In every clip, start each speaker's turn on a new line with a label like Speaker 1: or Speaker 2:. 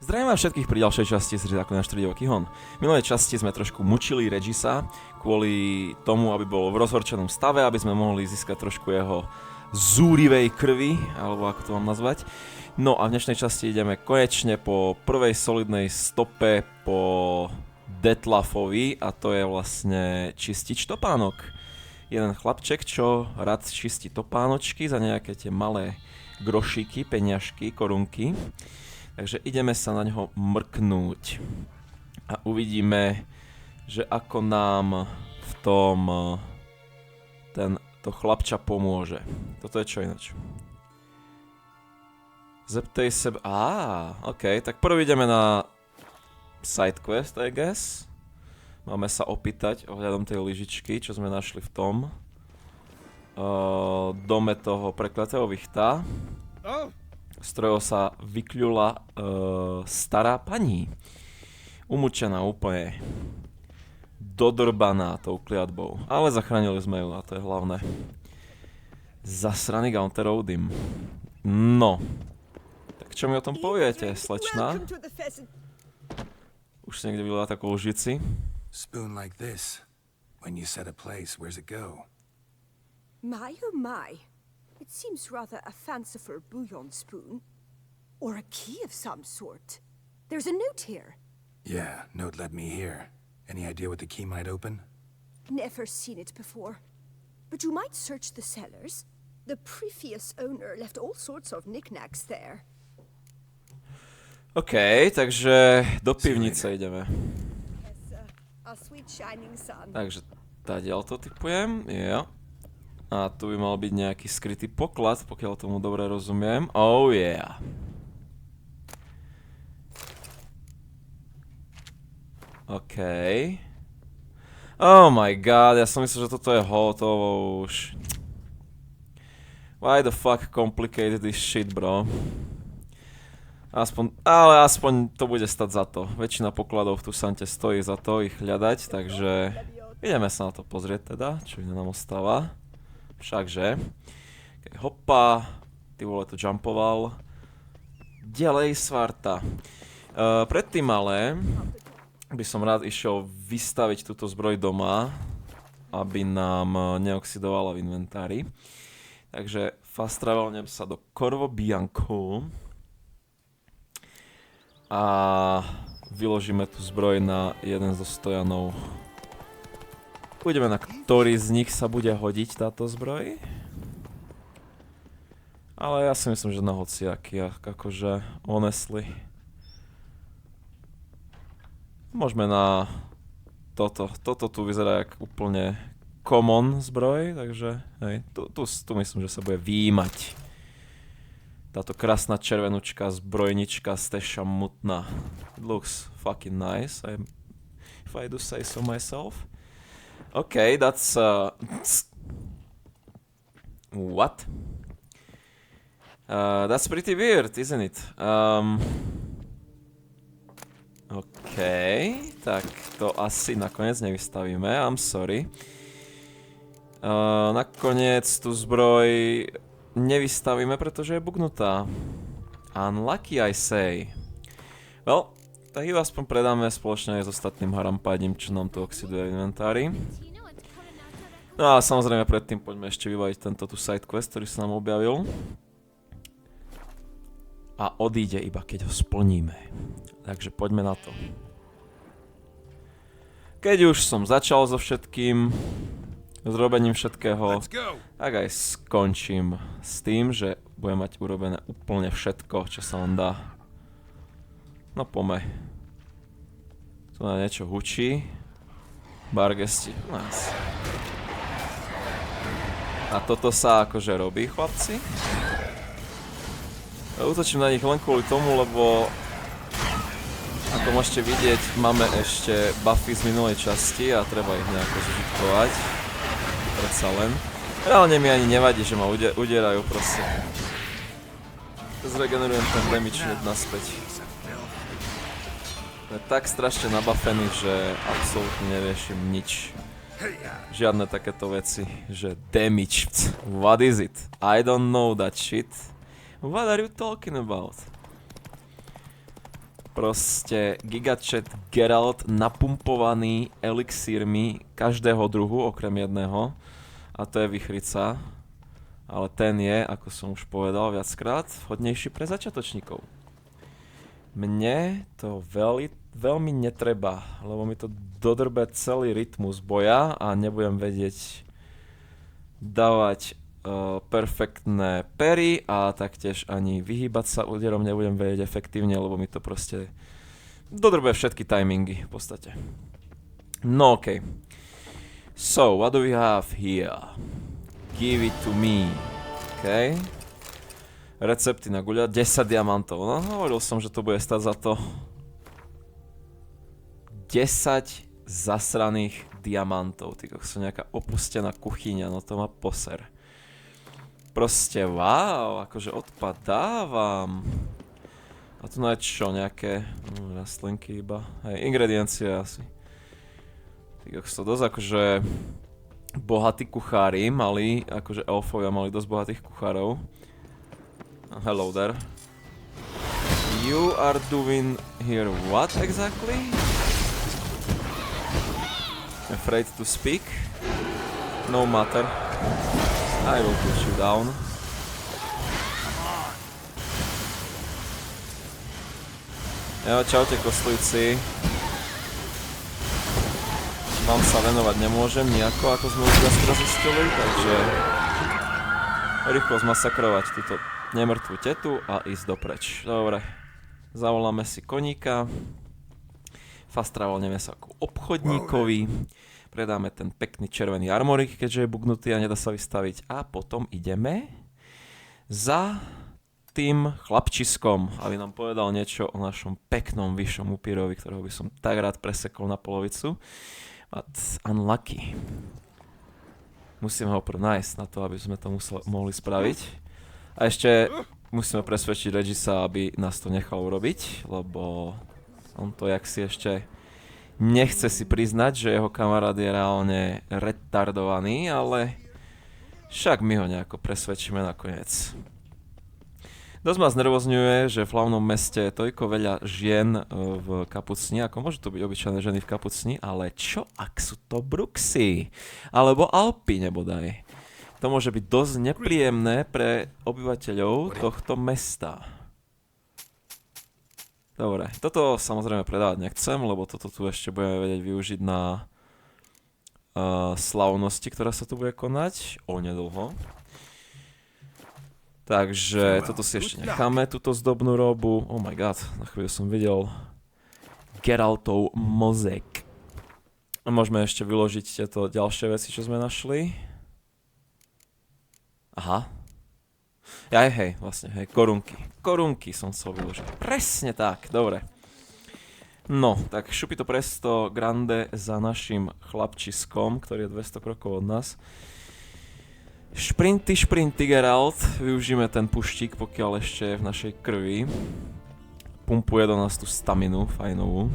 Speaker 1: Zdravím vás všetkých pri ďalšej časti z ako náš divoký hon. V minulej časti sme trošku mučili Regisa kvôli tomu, aby bol v rozhorčenom stave, aby sme mohli získať trošku jeho zúrivej krvi, alebo ako to mám nazvať. No a v dnešnej časti ideme konečne po prvej solidnej stope po Detlafovi a to je vlastne čistič topánok. Jeden chlapček, čo rád čistí topánočky za nejaké tie malé grošíky, peniažky, korunky. Takže ideme sa na ňo mrknúť a uvidíme, že ako nám v tom to chlapča pomôže. Toto je čo ináč? Zeptej seba... OK, tak prvý ideme na side quest, I guess. Máme sa opýtať ohľadom tej lyžičky, čo sme našli v tom dome toho prekletého vichta. Z ktorého sa vykľula stará pani. Umúčená úplne. Dodrbaná tou kliatbou. Ale zachránili sme ju a to je hlavné. Zasraný Gaunterov dym. No. Tak čo mi o tom poviete, slečná? Už si niekde videla takú lžici?
Speaker 2: Spoon like this. When you set a place, where's it go?
Speaker 3: My oh my. It seems rather a fanciful bouillon spoon. Or a key of some sort. There's a note here.
Speaker 2: Yeah, note led me here. Any idea what the key might open?
Speaker 3: Never seen it before. But you might search the cellars. The previous owner left all sorts of knickknacks there.
Speaker 1: OK, takže do pivnice ideme.
Speaker 3: A sweet shining sun.
Speaker 1: Takže tadiaľ to typujem, jo. A tu by mal byť nejaký skrytý poklad, pokiaľ tomu dobre rozumiem. Oh yeah. OK. Oh my god, ja som myslel, že toto je hotovo už. Why the fuck complicate this shit, bro? Ale aspoň to bude stať za to. Väčšina pokladov v Tusante stojí za to ich hľadať, takže ideme sa na to pozrieť teda, čo iné nám ostáva. Všakže. Okay, hopa, ty vole to jumpoval. Ďalej svarta. Predtým ale by som rád išiel vystaviť túto zbroj doma, aby nám neoxidovala v inventári. Takže fast travelnem sa do Corvo Bianco a vyložíme tú zbroj na jeden zo stojanov. Uvidíme, na ktorý z nich sa bude hodiť táto zbroj. Ale ja si myslím, že na hociaký, akože honestly. Môžeme na toto. Toto tu vyzerá jak úplne common zbroj, takže hej, tu myslím, že sa bude výjimať. Táto krásna červenúčka zbrojnička z Teša mutná. It looks fucking nice, if I do say so myself. Okay, that's what? That's pretty weird, isn't it? OK, tak to asi nakoniec nevystavíme, I'm sorry. Nakoniec tú zbroj nevystavíme, pretože je bugnutá. Unlucky, I say. Well, tak ju aspoň predáme spoločne aj s ostatným harampádím, čo nám tu oxiduje v inventári. No a samozrejme predtým poďme ešte vybaviť tento tu side quest, ktorý sa nám objavil. A odíde iba keď ho splníme. Takže poďme na to. Keď už som začal so všetkým, s robením všetkého, tak aj skončím s tým, že budem mať urobené úplne všetko, čo sa len dá. No pome. Tu na niečo hučí. Bargesti. Nice. A toto sa akože robí, chlapci. Ja útočím na nich len kvôli tomu, lebo ako môžete vidieť, máme ešte buffy z minulej časti a treba ich nejako zužitkovať. Predsa len. Reálne mi ani nevadí, že ma udierajú proste. Zregenerujem ten damage hneď naspäť. Je tak strašne nabafený, že absolútne neriešim nič. Žiadne takéto veci, že damage. What is it? I don't know that shit. What are you talking about? Proste gigachat Geralt napumpovaný elixírmi každého druhu, okrem jedného. A to je vychrica. Ale ten je, ako som už povedal viackrát, vhodnejší pre začiatočníkov. Mne to veľmi netreba, lebo mi to dodrbe celý rytmus boja a nebudem vedieť dávať perfektné pery a taktiež ani vyhýbať sa úderom nebudem vedieť efektívne, lebo mi to proste dodrbe všetky timingy v podstate. No okej. So, what do we have here? Give it to me. Okay. Recepty na guľa, 10 diamantov. No, hovoril som, že to bude stať za to. 10 zasraných diamantov. Ty kokso, nejaká opustená kuchyňa, no to má poser. Proste wow, akože odpadávam. A tu je čo, nejaké rastlinky iba. Hej, ingrediencie asi. Ty kokso, dosť akože bohatí kuchári mali, akože elfovia mali dosť bohatých kuchárov. Hello there. You are doing here what exactly? Afraid to speak? No matter. I will put you down. Jo, čaute koslíci. Vám sa venovať nemôžem nejako, ako sme už viackrát zistili, takže rýchlo zmasakrovať túto nemrtvú tetu a ísť dopreč. Dobre, zavoláme si koníka, fast travelneme sa ku obchodníkovi, predáme ten pekný červený armorik, keďže je bugnutý a nedá sa vystaviť a potom ideme za tým chlapčiskom, aby nám povedal niečo o našom peknom vyššom upírovi, ktorého by som tak rád presekol na polovicu. But unlucky. Musíme ho nájsť na to, aby sme to mohli spraviť. A ešte musíme presvedčiť Regisa, aby nás to nechal urobiť, lebo on to jaksi ešte nechce si priznať, že jeho kamarát je reálne retardovaný, ale však my ho nejako presvedčíme nakoniec. Dosť ma znervozňuje, že v hlavnom meste je toľko veľa žien v kapucni, ako môžu to byť obyčajné ženy v kapucni, ale čo ak sú to Bruxy? Alebo Alpy nebodaj. To môže byť dosť nepríjemné pre obyvateľov tohto mesta. Dobre, toto samozrejme predávať nechcem, lebo toto tu ešte budeme vedieť využiť na slavnosti, ktorá sa tu bude konať onedlho. Takže toto si ešte necháme, túto zdobnú robu. Oh my god, na chvíľu som videl Geraltov mozek. A môžeme ešte vyložiť tieto ďalšie veci, čo sme našli. Aha. Hej, vlastne, hej, korunky. Korunky som chcel vyložiť. Presne tak, dobre. No, tak šupito presto grande za našim chlapčiskom, ktorý je 200 krokov od nás. Šprinty, Geralt. Využijeme ten puštík, pokiaľ ešte je v našej krvi. Pumpuje do nás tú staminu fajnovú.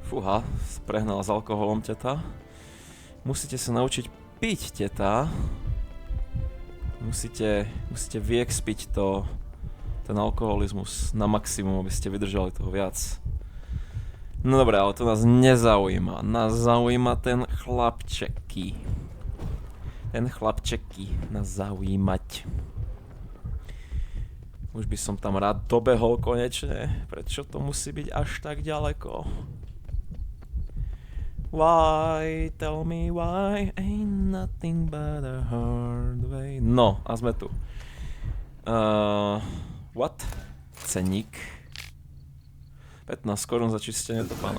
Speaker 1: Fúha, prehnala s alkoholom teta. Musíte sa naučiť piť, teta. Musíte vyexpiť ten alkoholizmus na maximum, aby ste vydržali toho viac. No dobré, ale to nás nezaujíma. Nás zaujíma ten chlapčeky. Ten chlapčeky nás zaujímať. Už by som tam rád dobehol konečne. Prečo to musí byť až tak ďaleko? Why? Tell me why? Ain't nothing but a hard way. No, a sme tu. What? Ceník. 15 korún za čistenie to pána.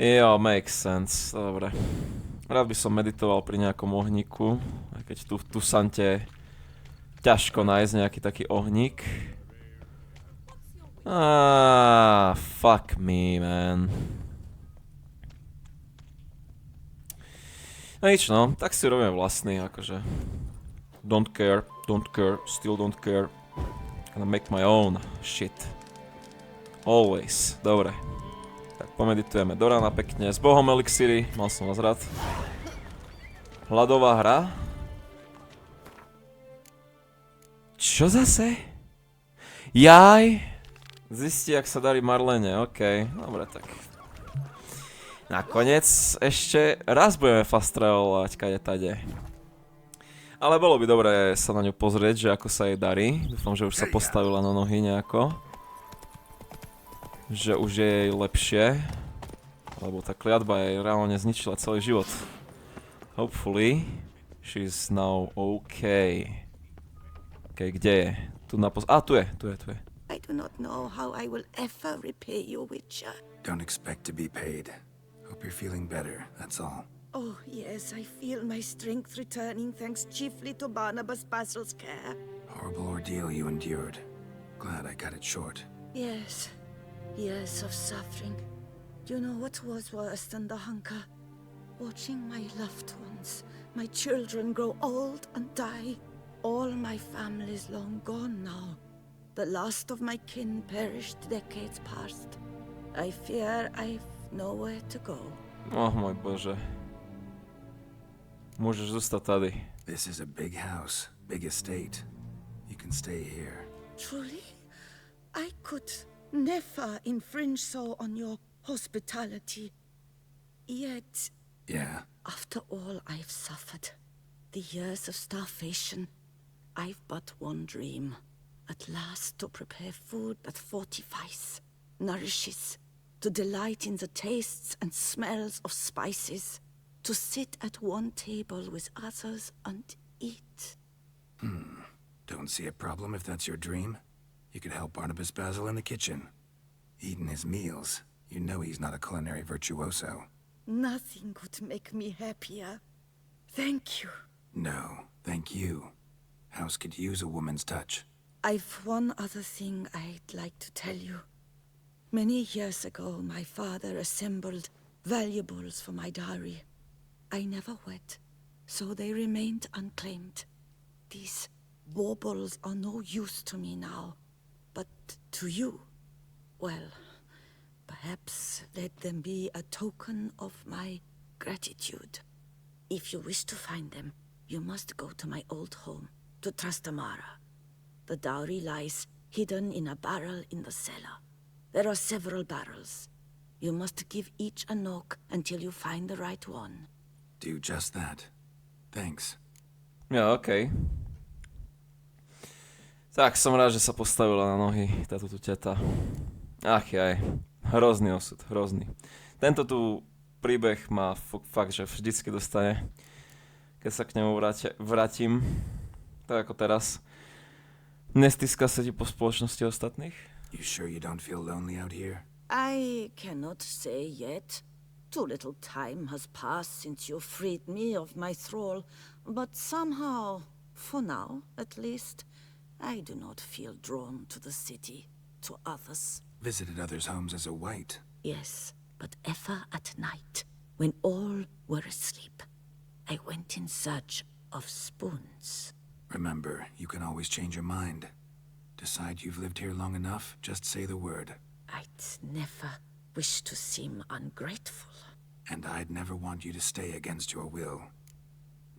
Speaker 1: Jo, makes sense, dobre. Rád by som meditoval pri nejakom ohníku, aj keď tu v Tusante ťažko nájsť nejaký taký ohník. Fuck me, man. No nič no, tak si robíme vlastný, akože. Don't care, still don't care. Gonna make my own shit. Always, dobre. Tak pomeditujeme do rána pekne. S Bohom elixíry, mal som vás rád. Hladová hra. Čo zase? Jaj! Zistí, jak sa darí Marlene, okej, dobre tak. Nakoniec ešte raz budeme fast travelovať kade tade. Ale bolo by dobré sa na ňu pozrieť, že ako sa jej darí. Dúfam, že už sa postavila na nohy nejako. Že už je jej lepšie. Lebo tá kliatba jej reálne zničila celý život. Hopefully, she's now okay. Okay, kde je? Tu na tu je.
Speaker 4: I do not know how I will ever repay you, Witcher.
Speaker 2: Don't expect to be paid. Hope you're feeling better, that's all.
Speaker 4: Oh, yes, I feel my strength returning thanks chiefly to Barnabas Basil's care.
Speaker 2: Horrible ordeal you endured. Glad I cut it short.
Speaker 4: Yes, years of suffering. You know what was worse than the hunger? Watching my loved ones, my children grow old and die. All my family is long gone now. The last of my kin perished decades past. I fear I've nowhere to go.
Speaker 1: Oh môj bože. Môžeš zostať tady.
Speaker 2: This is a big house, big estate. You can stay here.
Speaker 4: Truly? I could never infringe so on your hospitality. Yet,
Speaker 2: Yeah,
Speaker 4: after all I've suffered, the years of starvation, I've but one dream. At last to prepare food that fortifies, nourishes, to delight in the tastes and smells of spices, to sit at one table with others and eat.
Speaker 2: don't see a problem if that's your dream. You could help Barnabas Basil in the kitchen. Eating his meals, you know he's not a culinary virtuoso.
Speaker 4: Nothing could make me happier. Thank you.
Speaker 2: No, thank you. House could use a woman's touch.
Speaker 4: I've one other thing I'd like to tell you. Many years ago, my father assembled valuables for my dowry. I never wed, so they remained unclaimed. These baubles are no use to me now, but to you, well, perhaps let them be a token of my gratitude. If you wish to find them, you must go to my old home, to Trastamara. The dowry lies hidden in a barrel in the cellar. There are several barrels. You must give each a knock until you find the right one.
Speaker 2: Do just that. Thanks.
Speaker 1: Ja, okej. Tak, som rád, že sa postavila na nohy táto tu teta. Ach jaj, hrozný osud, hrozný. Tento tu príbeh ma fakt, že vždycky dostane, keď sa k nemu vrátim, tak ako teraz. Nestiska sa ti po spoločnosti ostatných?
Speaker 2: You sure you don't feel lonely out here?
Speaker 4: I cannot say yet. Too little time has passed since you freed me of my thrall, but somehow, for now at least, I do not feel drawn to the city, to others.
Speaker 2: Visited others' homes as a white.
Speaker 4: Yes, but ever at night, when all were asleep, I went in search of spoons.
Speaker 2: Remember, you can always change your mind. Decide you've lived here long enough, just say the word.
Speaker 4: I'd never wish to seem ungrateful.
Speaker 2: And I'd never want you to stay against your will.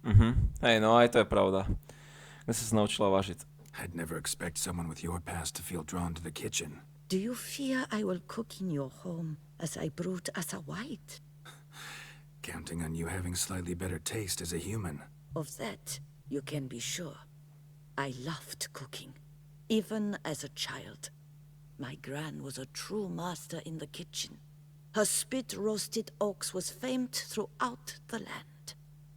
Speaker 1: Hej, no aj to je pravda. Ja sa naučila vážiť.
Speaker 2: I'd never expect someone with your past to feel drawn to the kitchen.
Speaker 4: Do you fear I will cook in your home as I brewed as a white?
Speaker 2: Counting on you having slightly better taste as a human.
Speaker 4: Of that, you can be sure. I loved cooking, even as a child. My gran was a true master in the kitchen. Her spit-roasted ox was famed throughout the land.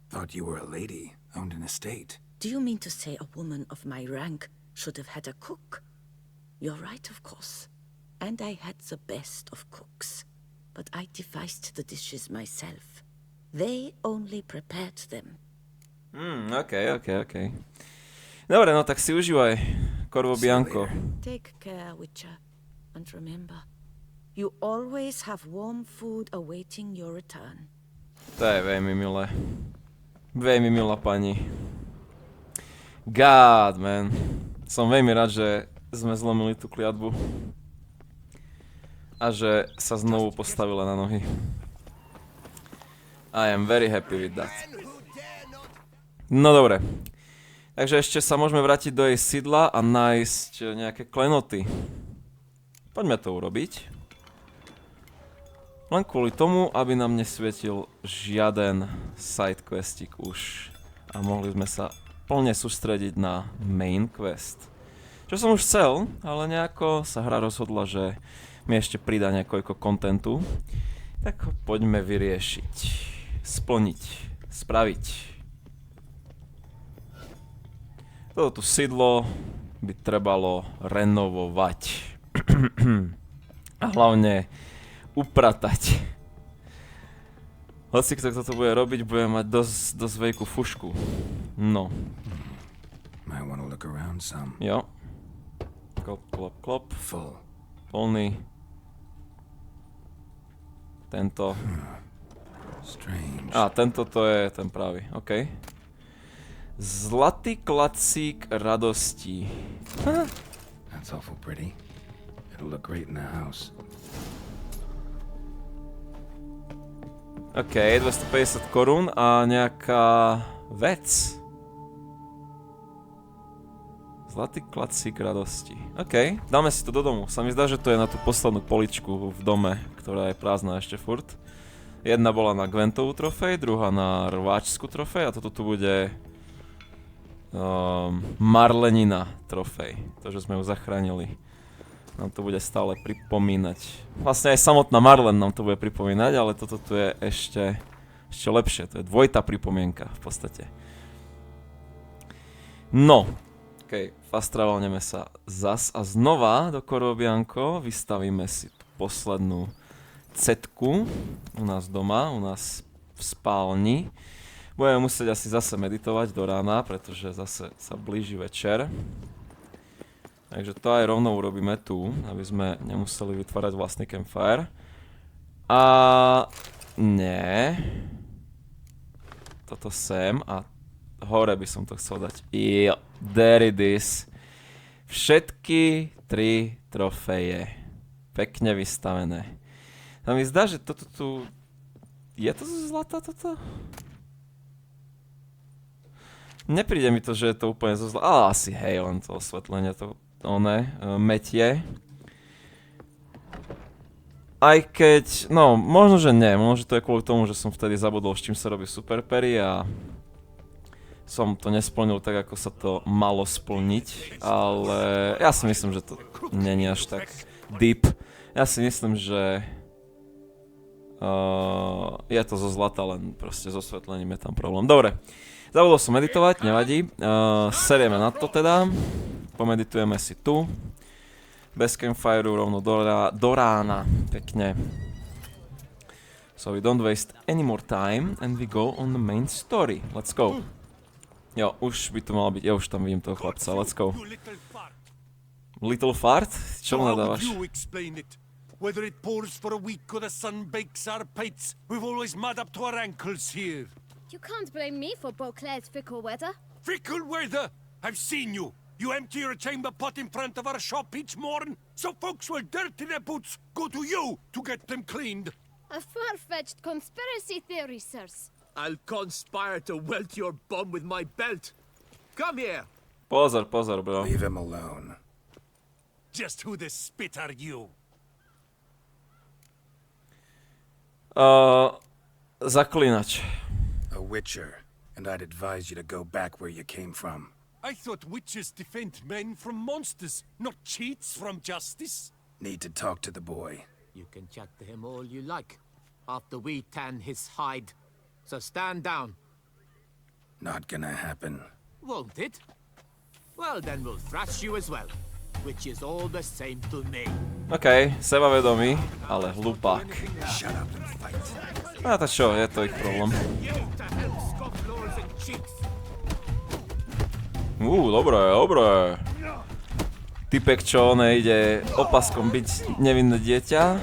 Speaker 2: Thought you were a lady, owned an estate.
Speaker 4: Do you mean to say a woman of my rank should have had a cook? You're right, of course. And I had the best of cooks. But I devised the dishes myself. They only prepared them.
Speaker 1: Okej. Dobre, no tak si užívaj, Corvo Bianco.
Speaker 4: Take care, Witcher. And remember, you always have warm food awaiting your return.
Speaker 1: To je veľmi milé. Veľmi milá pani. God, man. Som veľmi rád, že sme zlomili tú kliatbu. A že sa znovu postavila na nohy. I am very happy with that. No dobre. Takže ešte sa môžeme vrátiť do jej sídla a nájsť nejaké klenoty. Poďme to urobiť. Len kvôli tomu, aby nám nesvietil žiaden sidequestik už. A mohli sme sa plne sústrediť na main quest. Čo som už chcel, ale nejako sa hra rozhodla, že mi ešte pridá niekoľko kontentu. Tak ho poďme vyriešiť. Splniť. Spraviť. Toto tu sídlo by trebalo renovovať. A hlavne upratať. Hoci kto toto bude robiť, bude mať dosť veľkú fušku. No. Jo. Klop, klop, klop. Plný. Tento. A, tento to je ten pravý, OK. Zlatý klacík radosti.
Speaker 2: That's awful pretty. It'll look great in the house.
Speaker 1: OK, 250 korún a nejaká vec. Zlatý klacík radosti. OK, dáme si to do domu. Sa mi zdá, že to je na tú poslednú poličku v dome, ktorá je prázdna ešte furt. Jedna bola na Gwentovú trofej, druhá na rváčskú trofej a toto tu bude Marlenina trofej. To, že sme ju zachránili. Nám to bude stále pripomínať. Vlastne aj samotná Marlen nám to bude pripomínať, ale toto tu je ešte lepšie. To je dvojitá pripomienka v podstate. No. OK, fast travelneme sa zas a znova do Korobianko. Vystavíme si tú poslednú cetku u nás doma, u nás v spálni. Budeme musieť asi zase meditovať do rána, pretože zase sa blíži večer. Takže to aj rovno urobíme tu, aby sme nemuseli vytvárať vlastný campfire. A nie. Toto sem a hore by som to chcel dať. Jo, there it is. Všetky 3 trofeje. Pekne vystavené. A mi zdá, že toto tu... Je to zo zlata toto? Nepríde mi to, že je to úplne zo zlata. Ale asi hej, len to osvetlenie to metie. Aj keď, no, možno, že nie. Možno, že to je kvôli tomu, že som vtedy zabudol, s čím sa robí superpery a som to nesplnil tak, ako sa to malo splniť. Ale ja si myslím, že to nie je až tak deep. Ja si myslím, že je to zo zlata, len proste s osvetlením je tam problém. Dobre, zabudol som meditovať, nevadí. Serieme na to teda. Pomeditujeme si tu. Bez campfireu rovno do rána. Pekne. So we don't waste any more time and we go on the main story. Let's go. Jo, už by to malo byť. Ja už tam vidím toho chlapca. Let's go. Little fart? Čo mu nadávaš?
Speaker 5: Whether it pours for a week or the sun bakes our pites, we've always mud up to our ankles here.
Speaker 6: You can't blame me for Beauclair's fickle weather.
Speaker 5: Fickle weather? I've seen you. You empty your chamber pot in front of our shop each morn, so folks will dirty their boots go to you to get them cleaned.
Speaker 6: A far-fetched conspiracy theory, sirs.
Speaker 7: I'll conspire to welt your bum with my belt. Come here.
Speaker 1: Pozor, bro.
Speaker 2: Leave him alone.
Speaker 5: Just who the spit are you?
Speaker 1: Zaklinač.
Speaker 2: A witcher, and I'd advise you to go back where you came from.
Speaker 5: I thought witches defend men from monsters, not cheats from justice.
Speaker 2: Need to talk to the boy.
Speaker 7: You can chat to him all you like, after we tan his hide. So stand down.
Speaker 2: Not gonna happen.
Speaker 7: Won't it? Well, then we'll thrash you as well, which is all the same to me.
Speaker 1: OK, sebavedomý, ale hlupák.
Speaker 2: Shut up and fight.
Speaker 1: A to čo, je to ich problém. Dobre. Typek, čo ide opaskom byť nevinné dieťa,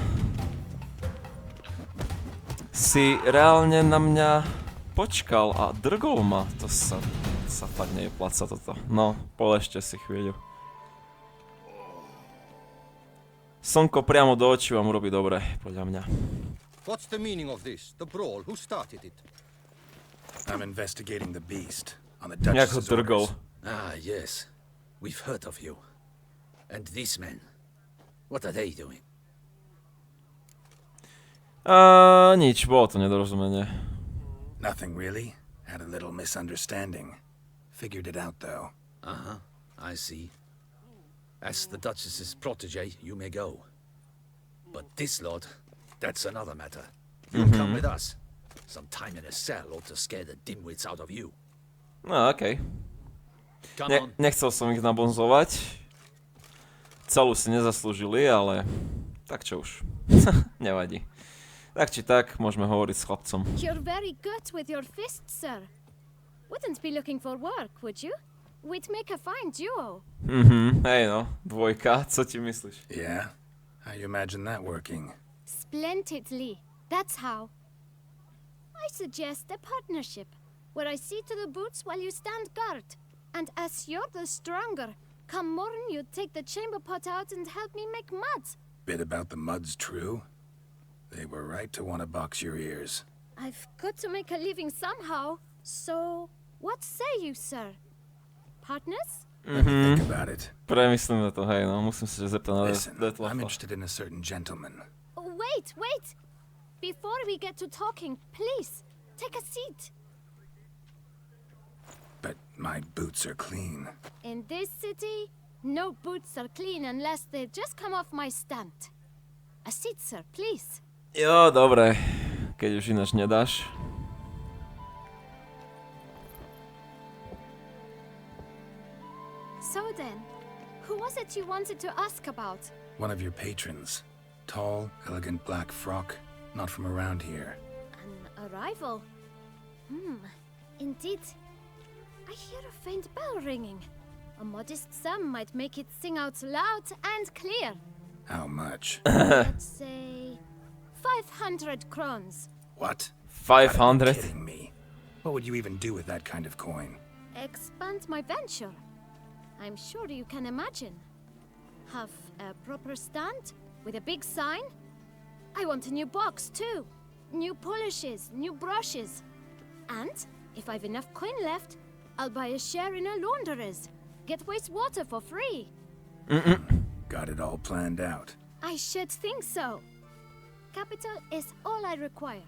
Speaker 1: si reálne na mňa počkal a drgol ma. To sa fakt nevypláca toto. No, poležte si chvíľu. Slnko priamo do očí vám urobí dobre, podľa mňa.
Speaker 8: What's the meaning of this? The brawl? Who started it?
Speaker 2: I'm investigating the beast on the
Speaker 1: Jak ho
Speaker 2: Duchess's
Speaker 1: drgol.
Speaker 2: orders.
Speaker 9: Ah, yes. We've heard of you. And these men, what are they doing?
Speaker 1: Nič, bolo to nedorozumenie.
Speaker 2: Nothing really. Had a little misunderstanding. Figured it out, though.
Speaker 9: Uh-huh, I see. As the Duchess's protege, you may go. But this lord, that's another matter. You'll come with us. Some time in a cell ought to scare the dimwits out of you.
Speaker 1: No, okej.
Speaker 9: Come on.
Speaker 1: Nechcel som ich nabonzovať. Celú si nezaslúžili, ale tak čo už. Nevadí. Tak či tak, môžeme hovoriť s chlapcom.
Speaker 6: You're very good with your fists, sir. Wouldn't be looking for work, would you? We'd make a fine duo.
Speaker 1: Hej no, dvojka, co ti myslíš?
Speaker 2: Yeah? How you imagine that working?
Speaker 6: Splendidly. That's how. I suggest a partnership, where I see to the boots while you stand guard. And as you're the stronger, come morn you take the chamber pot out and help me make mud.
Speaker 2: Bit about the muds true? They were right to want to box your ears.
Speaker 6: I've got to make a living somehow, so what say you, sir? Partners?
Speaker 2: Let me think about it.
Speaker 1: Premyslím na to, hej no, musím sa zeptať na
Speaker 2: Listen, I'm
Speaker 1: Detlafa.
Speaker 2: interested in a certain gentleman.
Speaker 6: Wait, wait! Before we get to talking, please, take a seat.
Speaker 2: But my boots are clean.
Speaker 6: In this city, no boots are clean unless they just come off my stand. A seat, sir, please.
Speaker 1: Jo, dobre. Keď už ináč nedáš.
Speaker 6: So then, who was it you wanted to ask about?
Speaker 2: One of your patrons. Tall, elegant black frock. Not from around here.
Speaker 6: An arrival? Indeed. I hear a faint bell ringing. A modest sum might make it sing out loud and clear.
Speaker 2: How much?
Speaker 6: Let's say 500 crowns.
Speaker 2: What?
Speaker 1: 500?
Speaker 2: Are you kidding me? What would you even do with that kind of coin?
Speaker 6: Expand my venture. I'm sure you can imagine. Have a proper stand with a big sign. I want a new box too. New polishes, new brushes. And if I've enough coin left, I'll buy a share in a launderer's. Get wastewater for free.
Speaker 2: Got it all planned out.
Speaker 6: I should think so. Capital is all I require.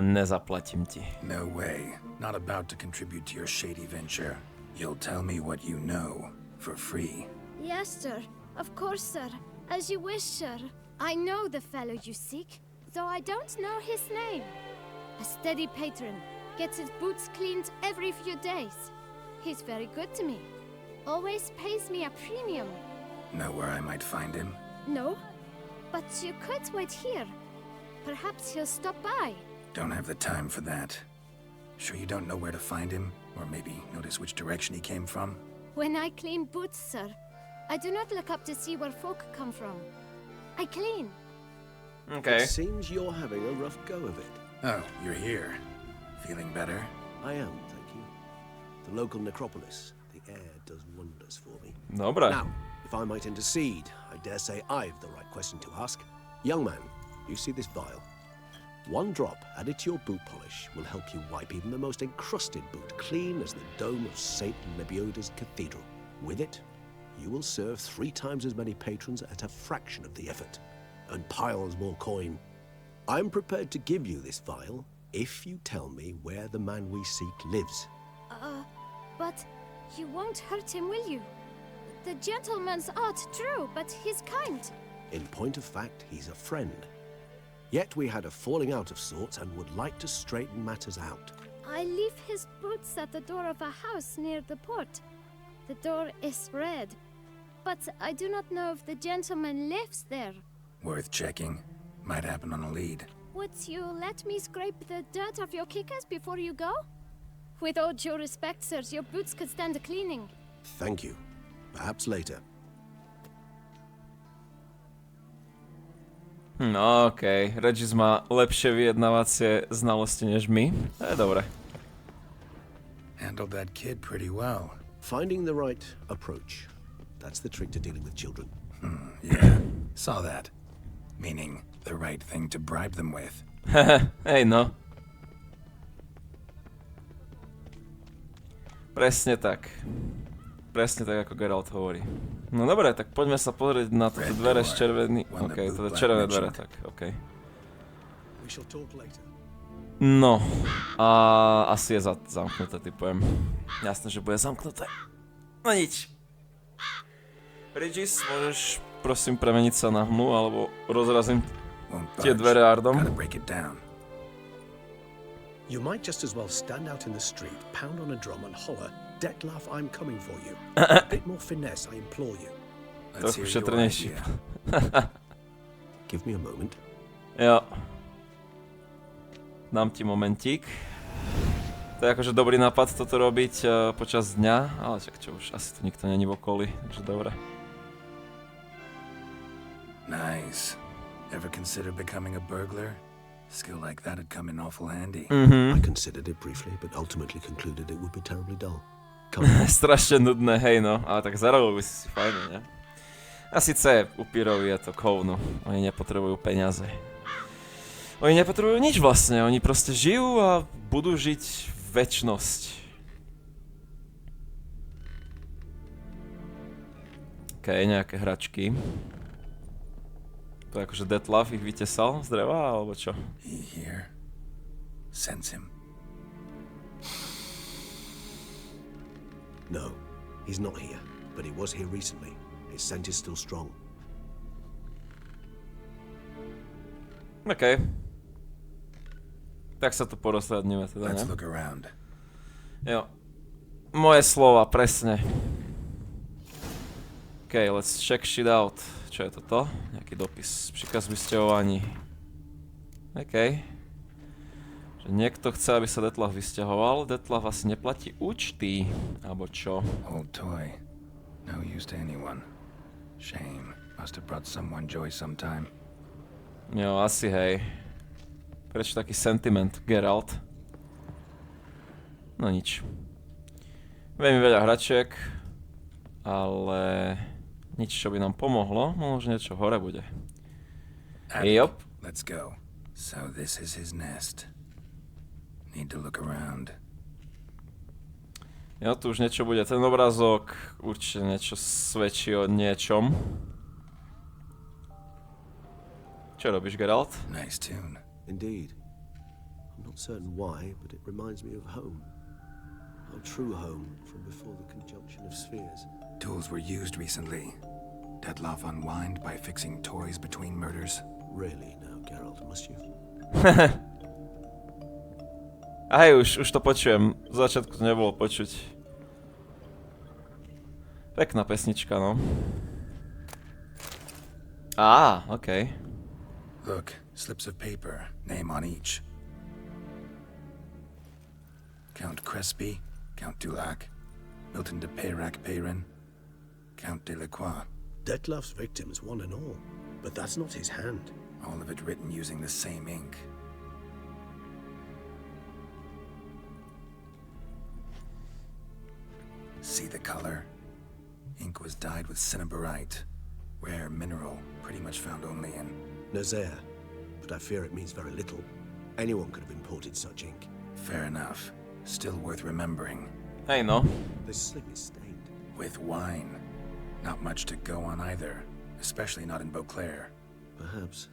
Speaker 1: Nezaplatím ti.
Speaker 2: No way. Not about to contribute to your shady venture. You'll tell me what you know, for free.
Speaker 6: Yes, sir. Of course, sir. As you wish, sir. I know the fellow you seek, though I don't know his name. A steady patron. Gets his boots cleaned every few days. He's very good to me. Always pays me a premium.
Speaker 2: Know where I might find him?
Speaker 6: No, but you could wait here. Perhaps he'll stop by.
Speaker 2: Don't have the time for that. Sure you don't know where to find him? Or maybe notice which direction he came from?
Speaker 6: When I clean boots, sir, I do not look up to see where folk come from. I clean.
Speaker 1: Okay.
Speaker 10: It seems you're having a rough go of it.
Speaker 2: Oh, you're here. Feeling better?
Speaker 10: I am, thank you. The local necropolis. The air does wonders for me.
Speaker 1: Dobre.
Speaker 10: Now, if I might intercede, I dare say I've the right question to ask. Young man, you see this vial? One drop added to your boot polish will help you wipe even the most encrusted boot clean as the dome of St. Lebioda's cathedral. With it, you will serve 3 times as many patrons at a fraction of the effort, and piles more coin. I'm prepared to give you this vial if you tell me where the man we seek lives.
Speaker 6: But you won't hurt him, will you? The gentleman's art, true, but he's kind.
Speaker 10: In point of fact, he's a friend. Yet we had a falling out of sorts and would like to straighten matters out.
Speaker 6: I leave his boots at the door of a house near the port. The door is red, but I do not know if the gentleman lives there.
Speaker 2: Worth checking. Might happen on a lead.
Speaker 6: Would you let me scrape the dirt off your kickers before you go? With all due respect, sirs, your boots could stand a cleaning.
Speaker 10: Thank you. Perhaps later.
Speaker 1: No okej, Regis má lepšie vyjednávacie znalosti než my. To je dobre.
Speaker 2: Handled that kid pretty well.
Speaker 10: Finding the right approach. That's the trick to dealing with children.
Speaker 2: Yeah, saw that. Meaning, the right thing to bribe them with.
Speaker 1: Hej no. Presne tak. Presne tak, ako Geralt hovorí. No dobre, tak poďme sa pozrieť na toto dvere s červený... OK, toto červené dvere, tak OK. No, a asi je zamknuté, typujem. Jasné, že bude zamknuté. No nič. Regis, môžeš prosím premeniť sa na hmlu, alebo rozrazím tie dvere ardom.
Speaker 10: You might just as well stand out in the street, pound on a drum and holler, Detlef, I'm coming for you. A bit more finesse, I implore you.
Speaker 1: Trochu šetrnejší.
Speaker 10: Give me a moment.
Speaker 1: Jo. Dám ti momentík. To je akože dobrý nápad toto robiť počas dňa, ale však čo už, asi tu nikto není v okolí, takže dobre.
Speaker 2: Nice. Ever consider becoming a burglar? Skill like that'd come in awful handy.
Speaker 10: I considered it briefly, but ultimately concluded it would be terribly dull.
Speaker 1: Strašne nudné, hej no, ale tak zarobil by si fajne, ne? A síce upírovi je to kovnu, oni nepotrebujú peniaze. Oni nepotrebujú nič vlastne, oni proste žijú a budú žiť večnosť. OK, nejaké hračky. To je akože Detlef ich vytesal z dreva, alebo čo?
Speaker 2: Here. Sense him.
Speaker 10: No, he's not here, but he was here recently. His scent is still strong.
Speaker 1: OK. Tak sa tu porozhľadneme teda,
Speaker 2: Let's
Speaker 1: ne?
Speaker 2: look around.
Speaker 1: Jo. Moje slova, presne. OK, let's check shit out. Čo je toto? Nejaký dopis. Príkaz vysťahovaní. OK. Že niekto chce, aby sa Detlef vysťahoval. Detlef asi neplatí účty. Alebo čo?
Speaker 2: Old toy. No use to anyone. Shame. Must have brought someone joy sometime.
Speaker 1: Jo, asi hej. Prečo taký sentiment, Geralt? No nič. Veľmi veľa hračiek. Ale... nič, čo by nám pomohlo. Možno niečo hore bude. Jop.
Speaker 2: Let's go. So this is his nest. Need to look around.
Speaker 1: Jo, tu už niečo bude. Ten obrázok určite niečo svedčí o niečom. Čo robíš, Geralt?
Speaker 2: Nice tune.
Speaker 10: Indeed. I'm not certain why, but it reminds me of home. Our true home from before the conjunction of spheres.
Speaker 2: Tools were used recently. Detlef unwind by fixing toys between murders.
Speaker 10: Really now, Geralt, must you?
Speaker 1: A hej, už to počujem. Z začiatku to nebolo počuť. Pekná pesnička, no. Á, okej.
Speaker 2: Look, slips of paper, name on each. Count Crespi, Count Dulac, Milton de Peyrac-Peyrin, Count Delacroix.
Speaker 10: Detlef's victims, one and all. But that's not his hand.
Speaker 2: All of it written using the same ink. See the color? Ink was dyed with cinnabarite, rare mineral, pretty much found only in...
Speaker 10: Nazaire. But I fear it means very little. Anyone could have imported such ink.
Speaker 2: Fair enough. Still worth remembering.
Speaker 1: Hej, no.
Speaker 10: This slip is stained.
Speaker 2: With wine. Not much to go on either, especially not in Beauclair.
Speaker 10: Perhaps.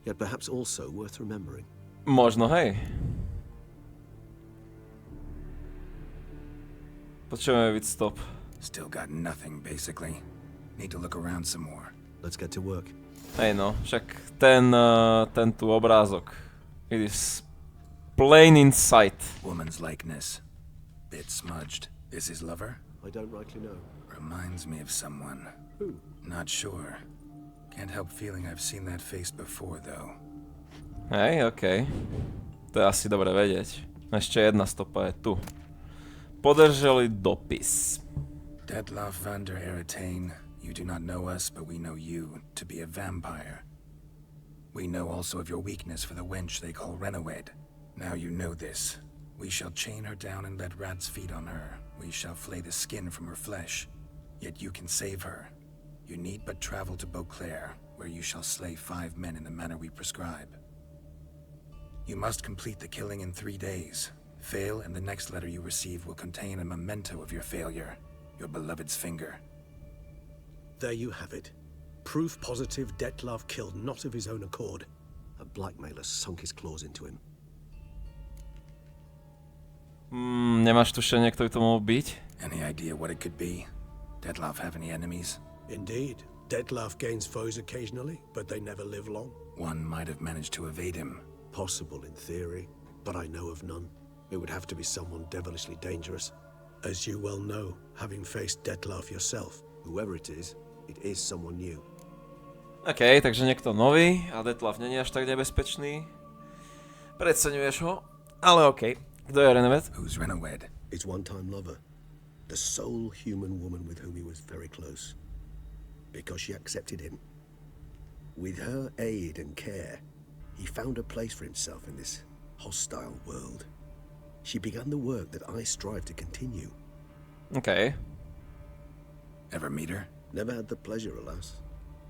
Speaker 10: Yet perhaps also worth remembering.
Speaker 1: Možno, hej. Počujeme víc stop.
Speaker 2: Still got nothing, basically. Need to look around some more.
Speaker 10: Let's get to work.
Speaker 1: Hej no, však ten tu obrázok. It is plain in sight.
Speaker 2: Woman's likeness. Bit smudged. This is lover?
Speaker 10: I don't rightly know.
Speaker 2: Reminds me of someone.
Speaker 10: Who?
Speaker 2: Not sure. Can't help feeling I've seen that face before, though.
Speaker 1: Hej, okej. To je asi dobre vedieť. Ešte jedna stopa je tu. Podrželi dopis.
Speaker 2: Detlef van der Eretain, you do not know us, but we know you to be a vampire. We know also of your weakness for the wench they call Renowed. Now you know this. We shall chain her down and let rats feed on her. We shall flay the skin from her flesh. Yet you can save her. You need but travel to Beauclair, where you shall slay 5 men in the manner we prescribe. You must complete the killing in 3 days. Fail, and the next letter you receive will contain a memento of your failure. Your beloved's finger.
Speaker 10: There you have it. Proof positive Detlef killed not of his own accord. A blackmailer sunk his claws into him.
Speaker 1: Nemáš tušenie, kto by to mohol byť?
Speaker 2: Any idea what it could be? Detlef have any enemies?
Speaker 10: Indeed. Detlef gains foes occasionally, but they never live long.
Speaker 2: One might have managed to evade him.
Speaker 10: Possible in theory, but I know of none. It would have to be someone devilishly dangerous. As you well know, having faced Detlef yourself, whoever it is someone new.
Speaker 1: OK, takže niekto nový a Detlef není až tak nebezpečný. Preceňuješ ho, ale OK. Kto je Renewed?
Speaker 2: Who's Renewed?
Speaker 10: His one-time lover. The sole human woman with whom he was very close. Because she accepted him. With her aid and care, he found a place for himself in this hostile world. She began the work that I strive to continue.
Speaker 1: OK.
Speaker 2: Ever meet her?
Speaker 10: Never had the pleasure, alas.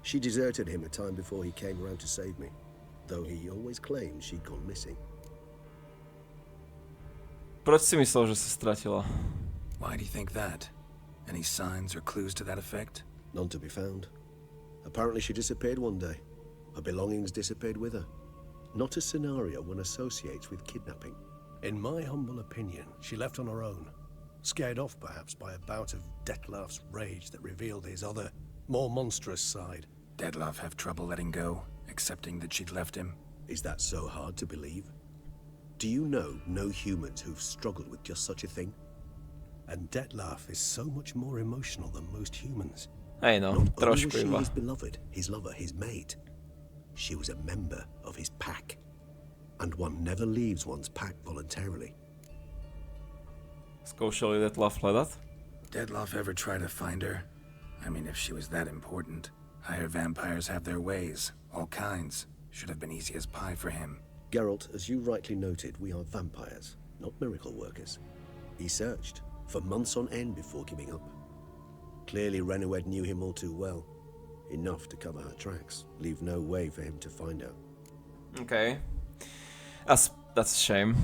Speaker 10: She deserted him a time before he came around to save me, though he always claimed she'd gone missing.
Speaker 1: Proč si myslel, že sa stratila?
Speaker 2: Why do you think that? Any signs or clues to that effect?
Speaker 10: None to be found. Apparently she disappeared one day. Her belongings disappeared with her. Not a scenario one associates with kidnapping. In my humble opinion, she left on her own. Scared off, perhaps, by a bout of Detlef's rage that revealed his other, more monstrous side.
Speaker 2: Detlef have trouble letting go, accepting that she'd left him?
Speaker 10: Is that so hard to believe? Do you know no humans who've struggled with just such a thing? And Detlef is so much more emotional than most humans.
Speaker 1: Hej no,
Speaker 10: Not only
Speaker 1: trošku
Speaker 10: was she
Speaker 1: iba.
Speaker 10: his beloved, his lover, his mate, she was a member of his pack. And one never leaves one's pack voluntarily.
Speaker 1: Skúšali Detlef hľadať?
Speaker 2: Detlef ever try to find her? I mean, if she was that important. Higher vampires have their ways, all kinds. Should have been easy as pie for him.
Speaker 10: Geralt, as you rightly noted, we are vampires, not miracle workers. He searched for months on end before giving up. Clearly Renewed knew him all too well. Enough to cover her tracks, leave no way for him to find her.
Speaker 1: OK. That's a shame.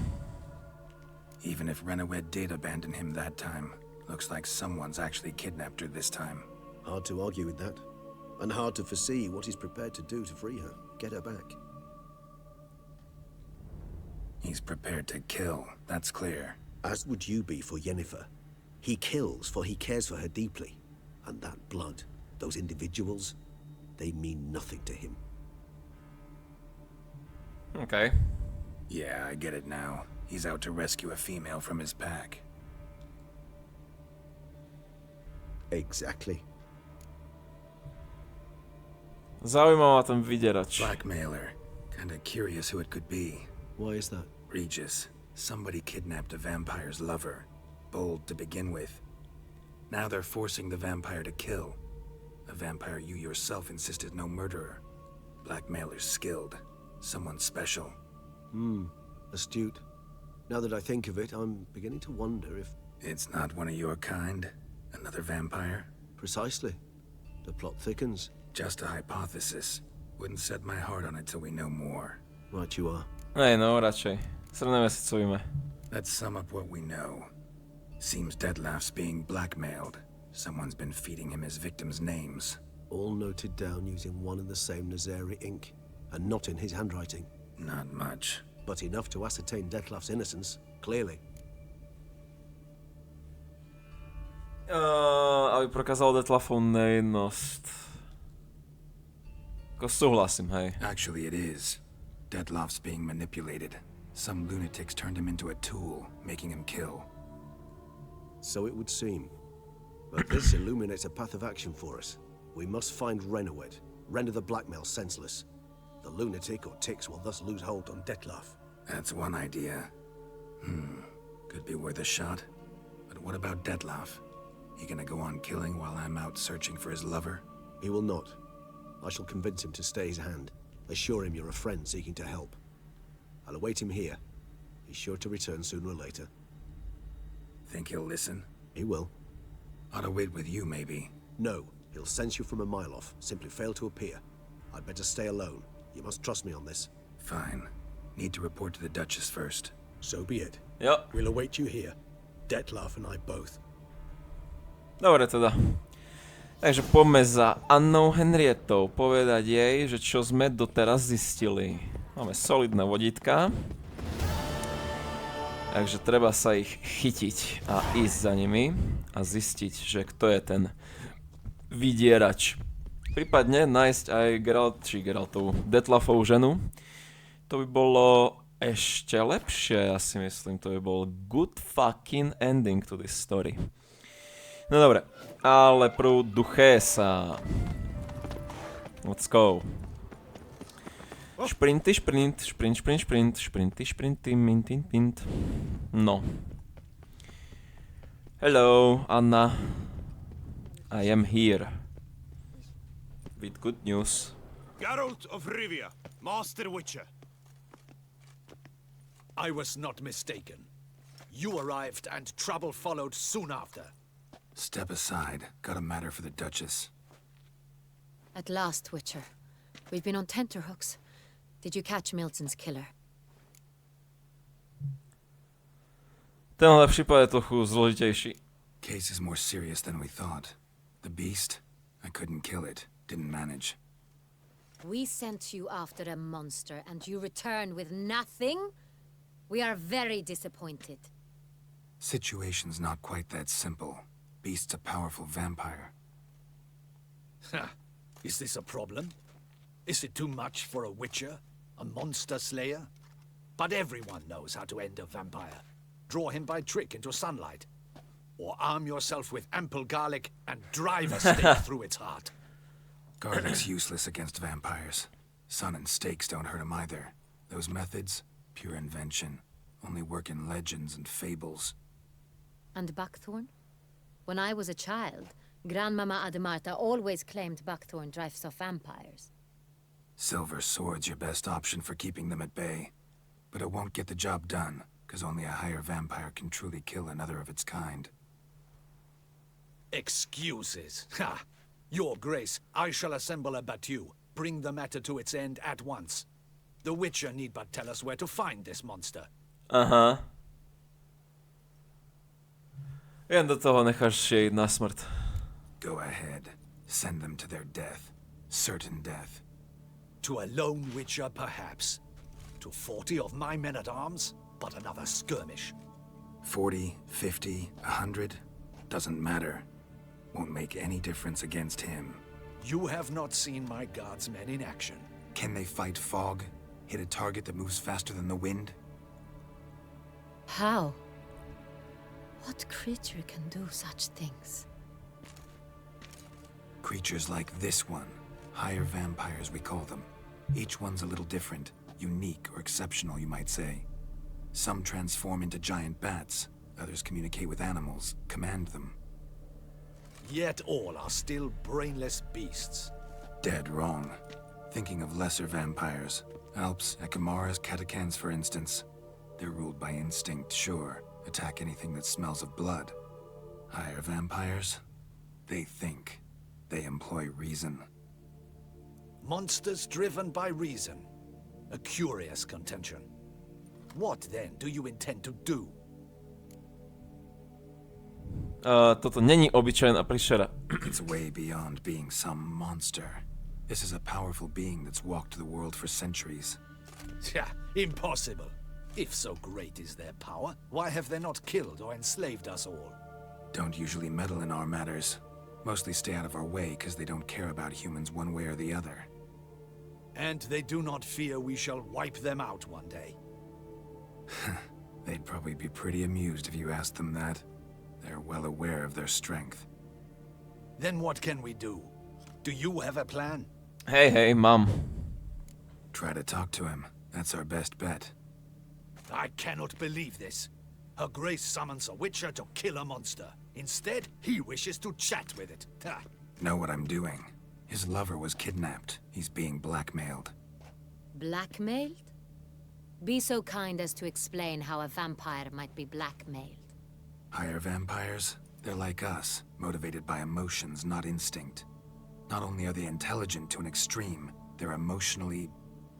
Speaker 2: Even if Renewed did abandon him that time, looks like someone's actually kidnapped her this time.
Speaker 10: Hard to argue with that. And hard to foresee what he's prepared to do to free her, get her back.
Speaker 2: He's prepared to kill, that's clear.
Speaker 10: As would you be for Yennefer. He kills for he cares for her deeply. And that blood, those individuals, they mean nothing to him.
Speaker 1: OK.
Speaker 2: Yeah, I get it now. He's out to rescue a female from his pack.
Speaker 10: Exactly.
Speaker 1: Zaujímavá ten vydierač.
Speaker 2: Blackmailer. Kinda curious who it could be.
Speaker 10: Why is that?
Speaker 2: Regis. Somebody kidnapped a vampire's lover. Bold to begin with. Now they're forcing the vampire to kill. A vampire you yourself insisted no murderer. Blackmailer's skilled. Someone special.
Speaker 10: Astute. Now that I think of it, I'm beginning to wonder if...
Speaker 2: It's not one of your kind? Another vampire?
Speaker 10: Precisely. The plot thickens.
Speaker 2: Just a hypothesis. Wouldn't set my heart on it till we know more.
Speaker 10: Right you are.
Speaker 1: Hej no, radšej. Srneme si, co víme.
Speaker 2: Let's sum up what we know. Seems Detlef's being blackmailed. Someone's been feeding him his victims' names.
Speaker 10: All noted down using one and the same Nazari ink, and not in his handwriting.
Speaker 2: Not much.
Speaker 10: But enough to ascertain Detlef's innocence, clearly.
Speaker 1: Aby prokázal Detlefov nevinnosť. Ako súhlasím, hej.
Speaker 2: Actually, it is. Detlef's being manipulated. Some lunatics turned him into a tool, making him kill.
Speaker 10: So it would seem. But this illuminates a path of action for us. We must find Renewed, render the blackmail senseless. The lunatic or ticks will thus lose hold on Detlef.
Speaker 2: That's one idea. Could be worth a shot. But what about Detlef? He gonna go on killing while I'm out searching for his lover?
Speaker 10: He will not. I shall convince him to stay his hand. Assure him you're a friend seeking to help. I'll await him here. He's sure to return sooner or later.
Speaker 2: Think he'll listen?
Speaker 10: He will.
Speaker 2: Ought to wait with you, maybe.
Speaker 10: No, he'll sense you from a mile off. Simply fail to appear. I'd better stay alone. You must trust me on this.
Speaker 2: Fine. Need to report to the Duchess first.
Speaker 10: So be it.
Speaker 1: Jo.
Speaker 10: We'll await you here. Detlef and I both.
Speaker 1: Dobre teda. Takže poďme za Annou Henrietou povedať jej, že čo sme doteraz zistili. Máme solidné vodítka. Takže treba sa ich chytiť a ísť za nimi a zistiť, že kto je ten vydierač. Prípadne nájsť aj Geraltovú Detlefovú ženu. To by bolo ešte lepšie, ja si myslím. To by bol good fucking ending to this story. No dobre, ale prv Duchesa. Let's go. Šprinty, šprint, šprint, šprint, šprint, šprinty, šprinty, mintin, pint. No. Hello, Anna. I am here. With good news.
Speaker 5: Geralt of Rivia, Master Witcher.
Speaker 9: I was not mistaken. You arrived and trouble followed soon after.
Speaker 2: Step aside. Got a matter for the Duchess.
Speaker 11: At last, Witcher. We've been on tenterhooks. Did you catch Milton's killer?
Speaker 1: Tenhle případ je trochu zložitejší.
Speaker 2: Case is more serious than we thought. The beast? I couldn't kill it. Didn't manage.
Speaker 11: We sent you after a monster, and you return with nothing? We are very disappointed.
Speaker 2: Situation's not quite that simple. Beast's a powerful vampire.
Speaker 9: Is this a problem? Is it too much for a witcher? A monster slayer? But everyone knows how to end a vampire. Draw him by trick into sunlight. Or arm yourself with ample garlic and drive a stake through its heart.
Speaker 2: Garlic's useless against vampires. Sun and stakes don't hurt him either. Those methods, pure invention. Only work in legends and fables.
Speaker 11: And buckthorn? When I was a child, Grandmama Ademarta always claimed buckthorn drives off vampires.
Speaker 2: Silver sword's your best option for keeping them at bay. But it won't get the job done, because only a higher vampire can truly kill another of its kind.
Speaker 9: Excuses. Ha! Your Grace, I shall assemble a battue. Bring the matter to its end at once. The Witcher need but tell us where to find this monster.
Speaker 1: Aha. Jen do toho necháš jej na smrt.
Speaker 2: Go ahead. Send them to their death. Certain death.
Speaker 9: To a lone Witcher, perhaps. To 40 of my men-at-arms, but another skirmish.
Speaker 2: 40, 50, 100? Doesn't matter. Won't make any difference against him.
Speaker 9: You have not seen my guardsmen in action.
Speaker 2: Can they fight fog? Hit a target that moves faster than the wind?
Speaker 11: How? What creature can do such things?
Speaker 2: Creatures like this one. Higher vampires, we call them. Each one's a little different. Unique or exceptional, you might say. Some transform into giant bats. Others communicate with animals, command them.
Speaker 9: Yet all are still brainless beasts.
Speaker 2: Dead wrong. Thinking of lesser vampires. Alps, Ekamaras, Catacans, for instance. They're ruled by instinct, sure. Attack anything that smells of blood. Higher vampires? They think. They employ reason.
Speaker 9: Monsters driven by reason. A curious contention. What, then, do you intend to do?
Speaker 1: Toto není obyčajná príšera.
Speaker 2: It's way beyond being some monster. This is a powerful being that's walked the world for centuries.
Speaker 9: Yeah, impossible. If so great is their power, why have they not killed or enslaved us all?
Speaker 2: Don't usually meddle in our matters. Mostly stay out of our way because they don't care about humans one way or the other.
Speaker 9: And they do not fear we shall wipe them out one day.
Speaker 2: They'd probably be pretty amused if you asked them that. They're well aware of their strength.
Speaker 9: Then what can we do? Do you have a plan?
Speaker 1: Hej, mám.
Speaker 2: Try to talk to him. That's our best bet.
Speaker 9: I cannot believe this. Her Grace summons a Witcher to kill a monster. Instead, he wishes to chat with it. Ha.
Speaker 2: Know what I'm doing. His lover was kidnapped. He's being blackmailed.
Speaker 11: Blackmailed? Be so kind as to explain how a vampire might be blackmailed.
Speaker 2: Higher vampires? They're like us, motivated by emotions, not instinct. Not only are they intelligent to an extreme, they're emotionally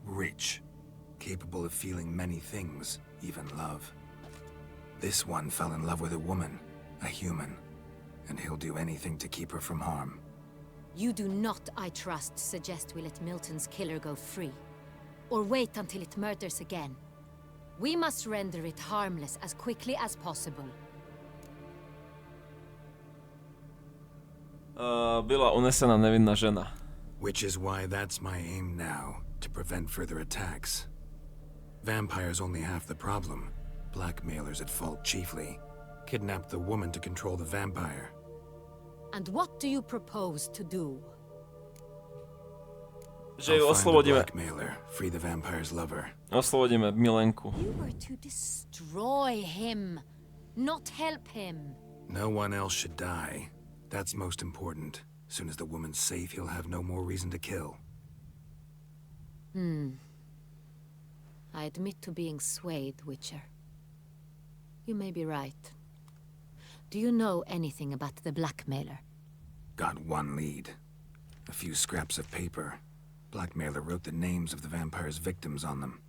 Speaker 2: rich. capable of feeling many things, even love. This one fell in love with a woman, a human, and he'll do anything to keep her from harm.
Speaker 11: You do not, I trust, suggest we let Milton's killer go free. Or wait until it murders again. We must render it harmless as quickly as possible.
Speaker 1: Byla unesená nevinná žena.
Speaker 2: Which is why that's my aim now, to prevent further attacks. Vampires only half the problem. Blackmailers at fault chiefly. Kidnapped the woman to control the vampire.
Speaker 11: And what do you propose to do?
Speaker 1: Že ju
Speaker 2: I'll find the
Speaker 1: oslobodíme.
Speaker 2: blackmailer, free the vampire's lover.
Speaker 1: Oslobodíme Milenku.
Speaker 11: You were to destroy him, not help him.
Speaker 2: No one else should die. That's most important. Soon as the woman's safe, he'll have no more reason to kill.
Speaker 11: I admit to being swayed, Witcher. You may be right. Do you know anything about the blackmailer?
Speaker 2: Got one lead. A few scraps of paper. Blackmailer wrote the names of the vampire's victims on them.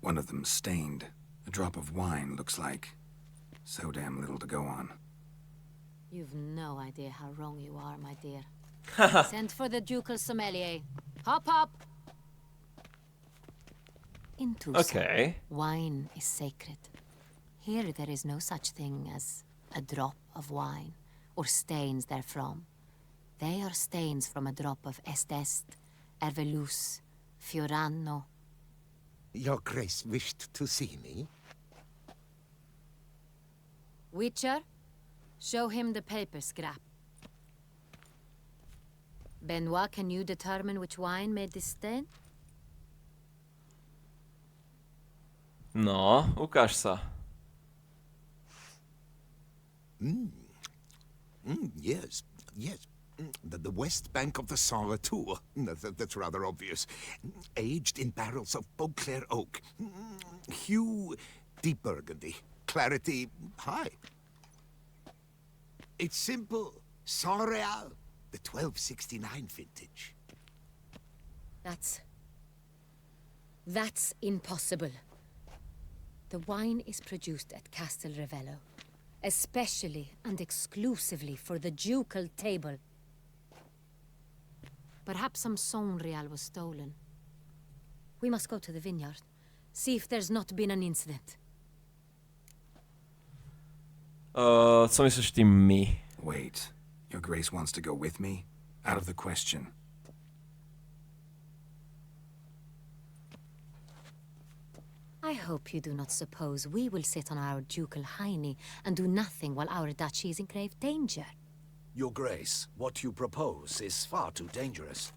Speaker 2: One of them stained. A drop of wine, looks like. So damn little to go on.
Speaker 11: You've no idea how wrong you are, my dear. Send for the ducal sommelier. Hop, hop! In Tucson,
Speaker 1: Okay.
Speaker 11: wine is sacred. Here there is no such thing as a drop of wine, or stains therefrom. They are stains from a drop of Est, Ervelus, Fiorano.
Speaker 12: Your Grace wished to see me?
Speaker 11: Witcher, show him the paper scrap. Benoit, can you determine which wine made this stain?
Speaker 1: No, ukáž sa.
Speaker 12: Yes, yes. The west bank of the Saar too. That's rather obvious. Aged in barrels of Beauclair oak. Hue, deep burgundy. Clarity, high. It's simple. Saint-Réal, the 1269 vintage.
Speaker 11: That's impossible. The wine is produced at Castel Revello, especially and exclusively for the ducal table. Perhaps some Saint-Réal was stolen. We must go to the vineyard, see if there's not been an incident.
Speaker 1: Co myslíš tým my?
Speaker 2: Wait. Your Grace wants to go with me? Out of the question.
Speaker 11: I hope you do not suppose we will sit on our ducal hiney and do nothing while our duchy is in grave danger.
Speaker 9: Your Grace, what you propose is far too dangerous.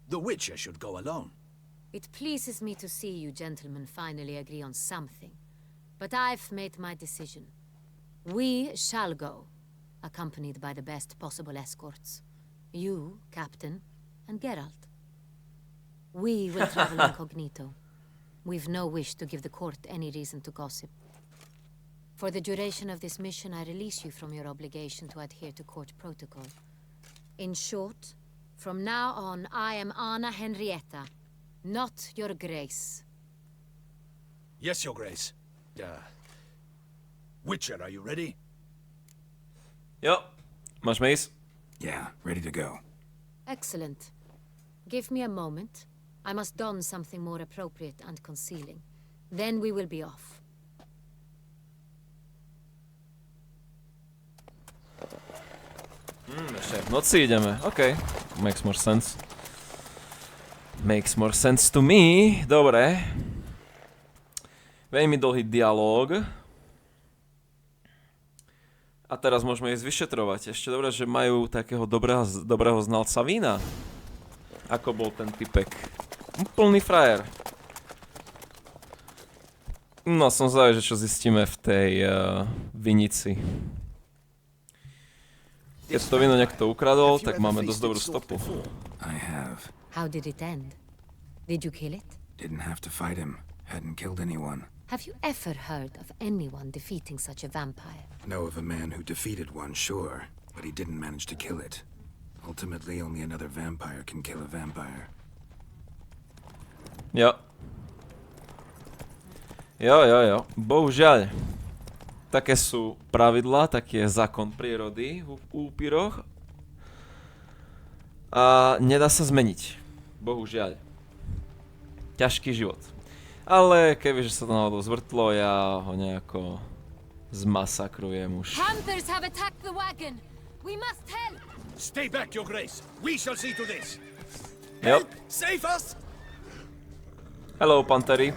Speaker 9: The Witcher should go alone.
Speaker 11: It pleases me to see you gentlemen finally agree on something. But I've made my decision. We shall go, accompanied by the best possible escorts. You, Captain, and Geralt. We will travel incognito. We've no wish to give the court any reason to gossip. For the duration of this mission, I release you from your obligation to adhere to court protocol. In short, from now on, I am Anna Henrietta, not your Grace.
Speaker 9: Yes, Your Grace. Witcher, are you ready?
Speaker 1: Jo, máš mace?
Speaker 2: Yeah, ready to go.
Speaker 11: Excellent. Give me a moment. I must don something more appropriate and concealing. Then we will be off.
Speaker 1: Ešte v noci ideme, OK. Makes more sense. Makes more sense to me. Dobre. Veľmi dlhý dialóg. A teraz môžeme ísť vyšetrovať. Ešte dobré, že majú takého dobrého znalca vína. Ako bol ten typek. Úplný frajer. No, som zvedavý, že čo zistíme v tej vinici. Keď to víno niekto ukradol, tak máme dosť dobrú stopu.
Speaker 2: I have.
Speaker 11: How did it end? Did you kill it?
Speaker 2: Didn't have to fight him. Hadn't killed anyone.
Speaker 11: Have you ever heard of anyone defeating such a vampire?
Speaker 2: Know of a man who defeated one, sure, but he didn't manage to kill it. Ultimately, only another vampire can kill a vampire.
Speaker 1: Jo. Jo. Bohužiaľ. Také sú pravidlá, taký je zákon prírody v upíroch. A nedá sa zmeniť. Bohužiaľ. Ťažký život. Ale kebyže sa to náhodou zvrtlo, ja ho nejako zmasakrujem už.
Speaker 11: Hunters have attacked the wagon. We must help.
Speaker 5: Stay back, Your Grace. We shall see to this.
Speaker 1: Yep.
Speaker 5: Save us!
Speaker 1: Hello, Pantery.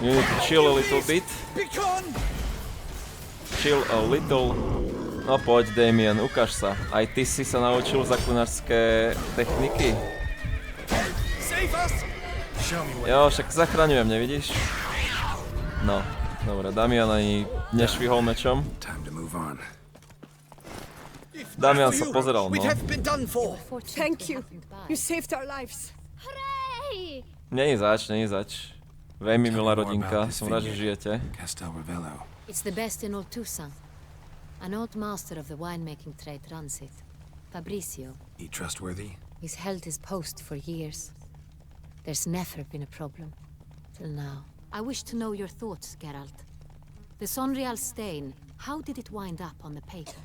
Speaker 1: You need to chill a little bit. Chill a little. No poď, Damien, ukáž sa. Aj ty si sa naučil zákonárske techniky. Jo, však zachraňujem, nevidíš? No, dobre, Damian ani nešvihol mečom. Damian sa pozeral, no.
Speaker 3: Thank you. You saved our lives.
Speaker 6: Hooray!
Speaker 1: Není zač. Veľmi milá rodinka, som rád, že žijete.
Speaker 11: It's the best in all Toussaint. An old master of the winemaking trade runs it. Fabricio.
Speaker 2: He trustworthy?
Speaker 11: He's held his post for years. There's never been a problem. Till now. I wish to know your thoughts, Geralt. The Sonreal stain, how did it wind up on the paper?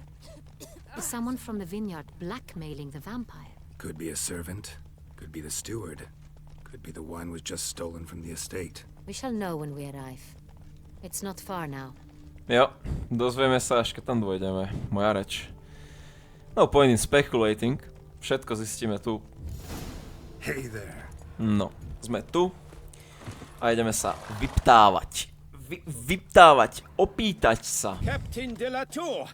Speaker 11: Is someone from the vineyard blackmailing the vampire?
Speaker 2: Could be a servant. Could be the steward. Could be the wine was just stolen from the estate.
Speaker 11: We shall know when we arrive. It's not far now.
Speaker 1: Jo, dozvieme sa, až keď tam dôjdeme. Moja reč. No point in speculating. Všetko zistíme tu.
Speaker 2: Hey there.
Speaker 1: No, sme tu. A ideme sa vyptávať. Vyptávať, opýtať sa.
Speaker 7: Captain de la Tour,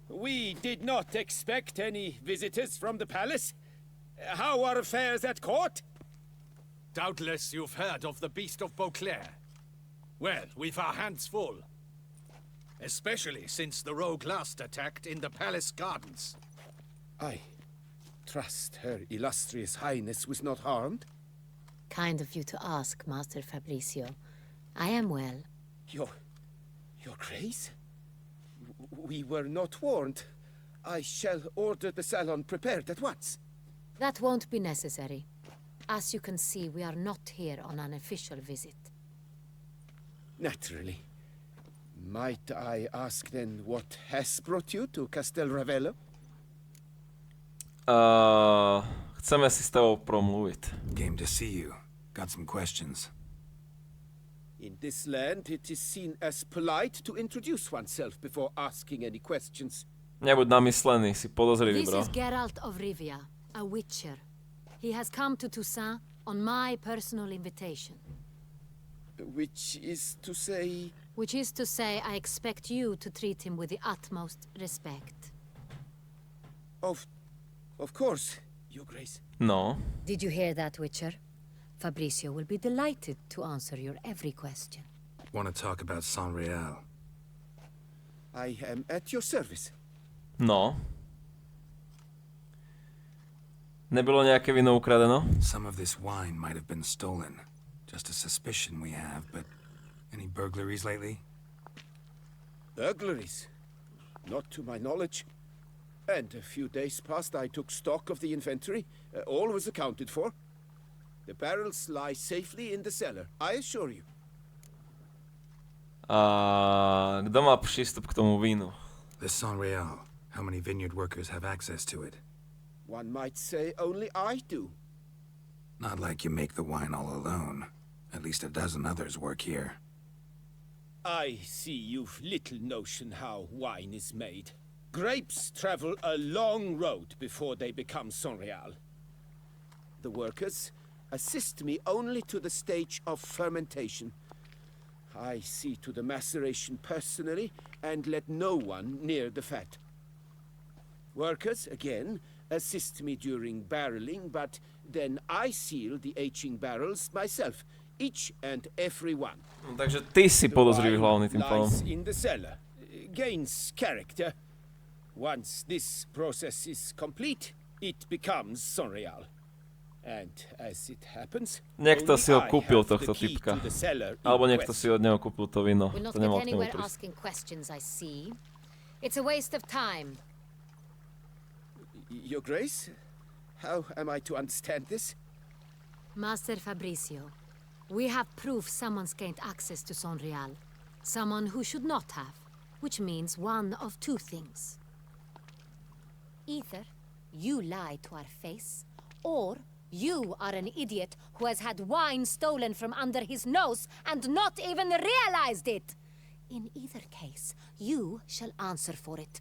Speaker 7: we did not expect any visitors from the palace. How are affairs at court?
Speaker 5: Doubtless you've heard of the Beast of Beauclair. Well, we've our hands full. Especially since the rogue last attacked in the palace gardens.
Speaker 7: I trust Her Illustrious Highness was not harmed?
Speaker 11: Kind of you to ask, Master Fabricio. I am well.
Speaker 7: Your Grace? We were not warned. I shall order the salon prepared at once.
Speaker 11: That won't be necessary. As you can see, we are not here on an official visit.
Speaker 7: Naturally. Might I ask then what has brought you to Castel Ravello?
Speaker 1: Chceme si s tebou promluviť.
Speaker 2: Came to see you. Got some questions.
Speaker 7: In this land, it is seen as polite to introduce oneself before asking any questions.
Speaker 1: Nebuď namyslený, si podozrivý,
Speaker 11: This
Speaker 1: bro.
Speaker 11: is Geralt of Rivia, a witcher. He has come to Toussaint on my personal invitation.
Speaker 7: Which is to say...
Speaker 11: Which is to say, I expect you to treat him with the utmost respect.
Speaker 7: Of course, Your Grace.
Speaker 1: No.
Speaker 11: Did you hear that, Witcher? Fabricio will be delighted to answer your every question.
Speaker 2: Want to talk about Sonreal?
Speaker 7: I am at your service.
Speaker 1: No. Nebylo nejaké víno ukradeno?
Speaker 2: Some of this wine might have been stolen. Just a suspicion we have, but any burglaries lately?
Speaker 7: Burglaries? Not to my knowledge. And a few days past I took stock of the inventory. All was accounted for. The barrels lie safely in the cellar, I assure you.
Speaker 1: A kto má prístup k tomu vínu?
Speaker 2: The Sonreal. How many vineyard workers have access to it?
Speaker 7: One might say only I do.
Speaker 2: Not like you make the wine all alone. At least a dozen others work here.
Speaker 7: I see you've little notion how wine is made. Grapes travel a long road before they become Sonreal. The workers assist me only to the stage of fermentation. I see to the maceration personally and let no one near the fat. Workers, again, assist me during barreling, but then I seal the aging barrels myself, each and every one.
Speaker 1: Takže ty si podozrivý hlavný tým pádom.
Speaker 7: Lies in the cellar, gains character. Once this process is complete, it becomes Sonreal. And as it happens,
Speaker 1: Niekto si ho
Speaker 7: only I
Speaker 1: kúpil,
Speaker 7: have the
Speaker 1: tohto
Speaker 7: key
Speaker 1: typka.
Speaker 7: to the cellar in
Speaker 1: Alebo niekto si
Speaker 7: question.
Speaker 1: od neho kúpil to víno.
Speaker 11: We'll not
Speaker 1: To
Speaker 11: get
Speaker 1: nemal k nemu
Speaker 11: anywhere
Speaker 1: prísť.
Speaker 11: asking questions, I see. It's a waste of time.
Speaker 7: Your Grace, how am I to understand this?
Speaker 11: Master Fabricio, We have proof someone's gained access to Sonreal. Someone who should not have. Which means one of two things. Either you lie to our face, or you are an idiot who has had wine stolen from under his nose and not even realized it. In either case, you shall answer for it.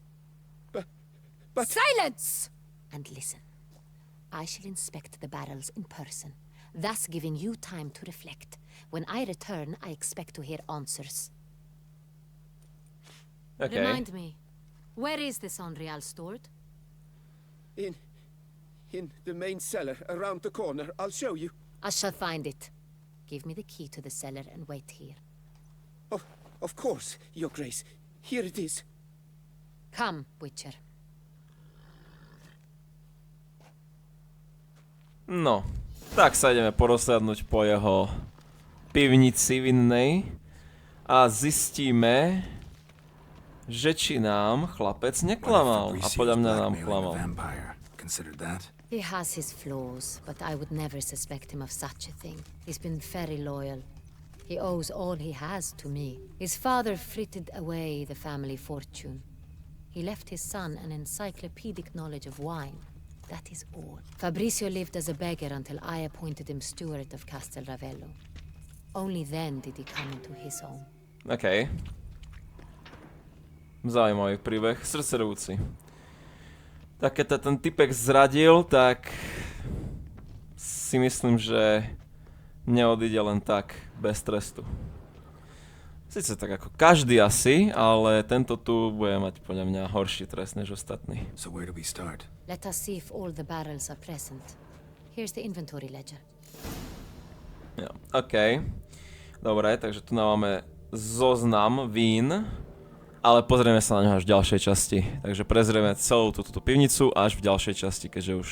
Speaker 7: But...
Speaker 11: Silence! And listen. I shall inspect the barrels in person, thus giving you time to reflect. When I return, I expect to hear answers.
Speaker 1: Okay.
Speaker 11: Remind me, where is the Sonreal stored?
Speaker 7: In the main cellar, around the corner. I'll show you.
Speaker 11: I shall find it. Give me the key to the cellar and wait here.
Speaker 7: Oh, of course, Your Grace. Here it is.
Speaker 11: Come, Witcher.
Speaker 1: No, tak sa ideme porozhľadnúť po jeho pivnici vinnej a zistíme, že či nám chlapec neklamal. A podľa mňa nám klamal.
Speaker 11: He has his flaws, but I would never suspect him of such a thing. He's been very loyal. He owes all he has to me. His father frittered away the family fortune. He left his son an encyclopedic knowledge of wine. That is all. Fabrizio lived as a beggar until I appointed him steward of Castel Ravello. Only then did he come into his own.
Speaker 1: OK. Zaujímavý príbeh, srdcervúci. Tak keď ten typek zradil, tak si myslím, že neodíde len tak, bez trestu. Sice tak ako každý asi, ale tento tu bude mať podľa mňa horší trest než ostatní.
Speaker 2: So where do we start?
Speaker 11: Let us see if all the barrels are present. Here's the inventory ledger.
Speaker 1: Ja, OK. Dobre, takže tu máme zoznam vín, ale pozrieme sa na ňo až v ďalšej časti. Takže prezrieme celú túto pivnicu až v ďalšej časti, keďže už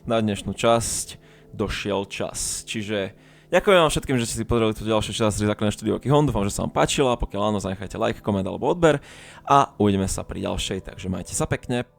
Speaker 1: na dnešnú časť došiel čas. Čiže ďakujem vám všetkým, že ste si pozreli tú ďalšiu časť Základné štúdio Kihon. Dúfam, že sa vám páčila. Pokiaľ áno, zanechajte like, koment alebo odber a uvidíme sa pri ďalšej. Takže majte sa pekne.